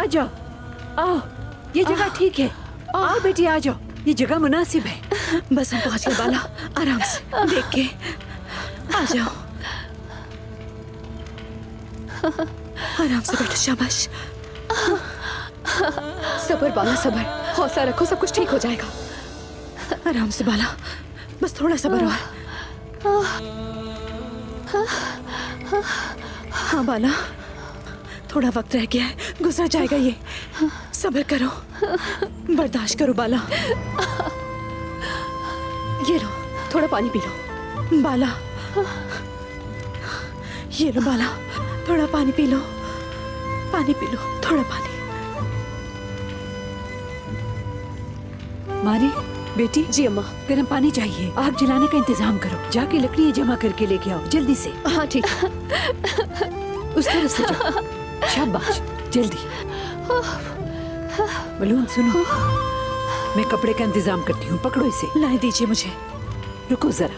आ जाओ, आओ, ये जगह ठीक है। आओ बेटी आ जाओ, ये जगह मुनासिब है। बस हम पहुंच गए बाला, आराम से देख के आ जाओ। आराम से बैठो, शाबाश। सबर बाला, सबर, हौसला रखो, सब कुछ ठीक हो जाएगा। आराम से बाला, बस थोड़ा सबर और। हाँ बाला, थोड़ा वक्त रह गया है, गुजर जाएगा ये। सब्र करो, बर्दाश्त करो बाला। ये लो, थोड़ा पानी पी लो बाला। ये लो बाला, थोड़ा पानी पी लो, पानी पी लो, थोड़ा पानी। मारी बेटी। जी अम्मा। गर्म पानी चाहिए, आग जलाने का इंतजाम करो। जाके लकड़ियाँ जमा करके लेके आओ जल्दी से। हाँ ठीक है। उस तरफ से जाओ। शाबाश, जल्दी। बलून सुनो, मैं कपड़े का इंतजाम करती हूँ, पकड़ो इसे। लाए दीजिए मुझे। रुको जरा।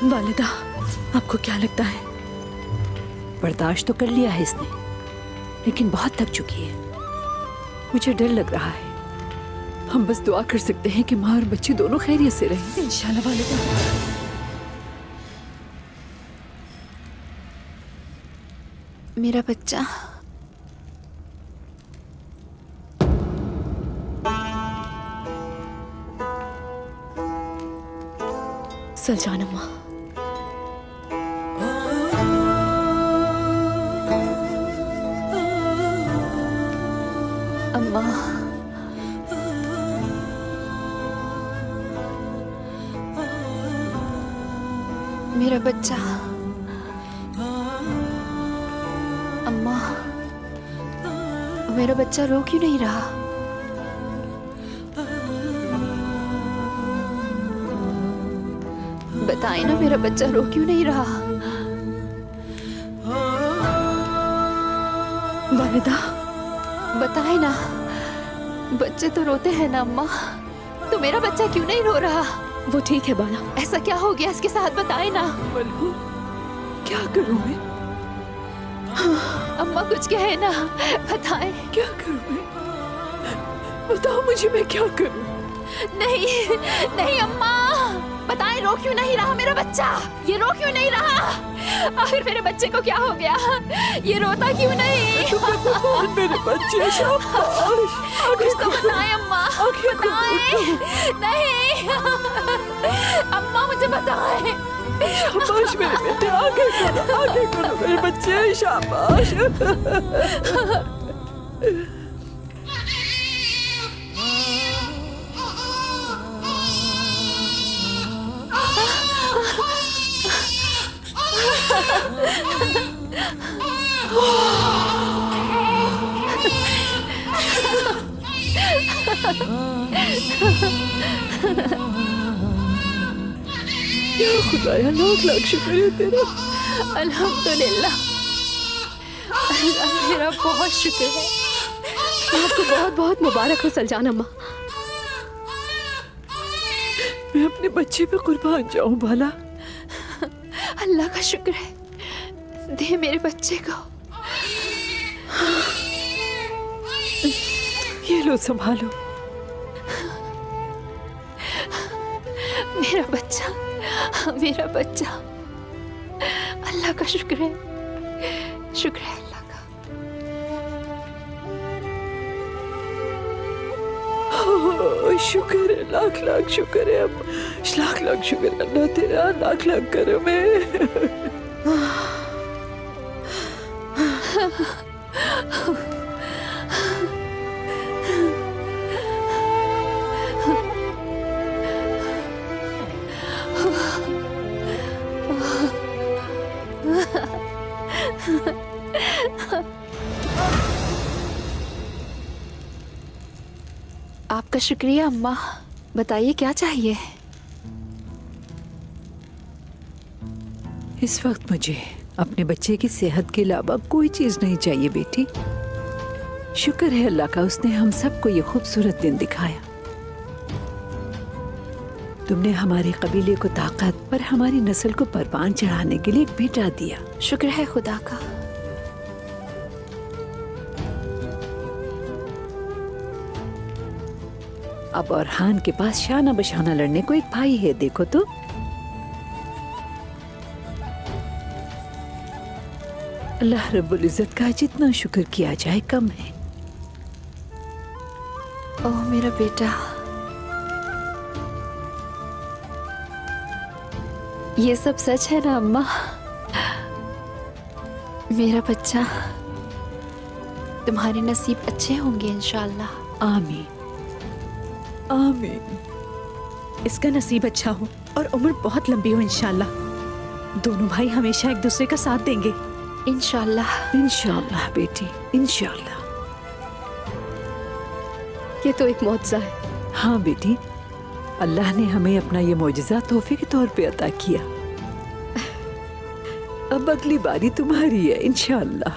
वालिदा, आपको क्या लगता है? बर्दाश्त तो कर लिया है इसने, लेकिन बहुत थक चुकी है। मुझे डर लग रहा है। हम बस दुआ कर सकते हैं कि माँ और बच्चे दोनों खैरियत से रहें। इंशाल्लाह वालिदा। मेरा बच्चा। सलजान अम्मा। अम्मा, मेरा बच्चा। अम्मा, मेरा बच्चा रो क्यों नहीं रहा? बताए ना, मेरा बच्चा रो क्यों नहीं रहा? वालिदा, बताए ना, बच्चे तो रोते हैं ना अम्मा, तो मेरा बच्चा क्यों नहीं रो रहा? वो ठीक है बाला, ऐसा क्या हो गया इसके साथ, बताए ना। बलू, क्या करूं मैं? अम्मा कुछ कहे ना, बताए। क्या करूं मैं? बताओ मुझे, मैं क्या करूं? नहीं नहीं अम्मा, बताए, रो क्यों नहीं रहा मेरा बच्चा? ये रो क्यों नहीं रहा? आखिर मेरे बच्चे को क्या हो गया? ये रोता क्यों नहीं? मेरे बच्चे, शाबाश। कुछ तो बताए अम्मा, बताए। नहीं अम्मा, मुझे बताए। शाबाश मेरे बेटे, आगे करो मेरे बच्चे, शाबाश। या खुदाया, लाख लाख शुक्र है तेरा। अल्हम्दुलिल्लाह, अल्लाह मेरा बहुत शुक्र है। आपको बहुत बहुत मुबारक हो सलजान अम्मा। मैं अपने बच्चे पे कुर्बान जाऊं बाला। अल्लाह का शुक्र है, दे मेरे बच्चे को। ये लो, संभालो। मेरा बच्चा, मेरा बच्चा। अल्लाह का शुक्र है, शुक्र है अल्लाह का। शुक्र है, लाख लाख शुक्र है, लाख लाख शुक्र है अल्लाह तेरा, लाख लाख करम है। आपका शुक्रिया अम्मा। बताइए क्या चाहिए? इस वक्त मुझे अपने बच्चे की सेहत के अलावा कोई चीज नहीं चाहिए बेटी। शुक्र है अल्लाह का, उसने हम सबको ये खूबसूरत दिन दिखाया। तुमने हमारे कबीले को ताकत और हमारी नस्ल को परवान चढ़ाने के लिए एक बेटा दिया। शुक्र है खुदा का। अब औरहान के पास शाना बशाना लड़ने को एक भाई है, देखो तो। अल्लाह रब्बुल इज्जत का जितना शुक्र किया जाए कम है। ओह मेरा बेटा, ये सब सच है ना अम्मा? मेरा बच्चा, तुम्हारे नसीब अच्छे होंगे इंशाअल्लाह। आमीन आमीन। इसका नसीब अच्छा हो और उम्र बहुत लंबी हो इंशाल्लाह। दोनों भाई हमेशा एक दूसरे का साथ देंगे इंशाअल्लाह। इंशाअल्लाह बेटी, इंशाअल्लाह। ये तो एक मौजज़ा है। हाँ बेटी, अल्लाह ने हमें अपना ये मौजज़ा तोहफे के तौर पे अता किया। अब अगली बारी तुम्हारी है इंशाअल्लाह।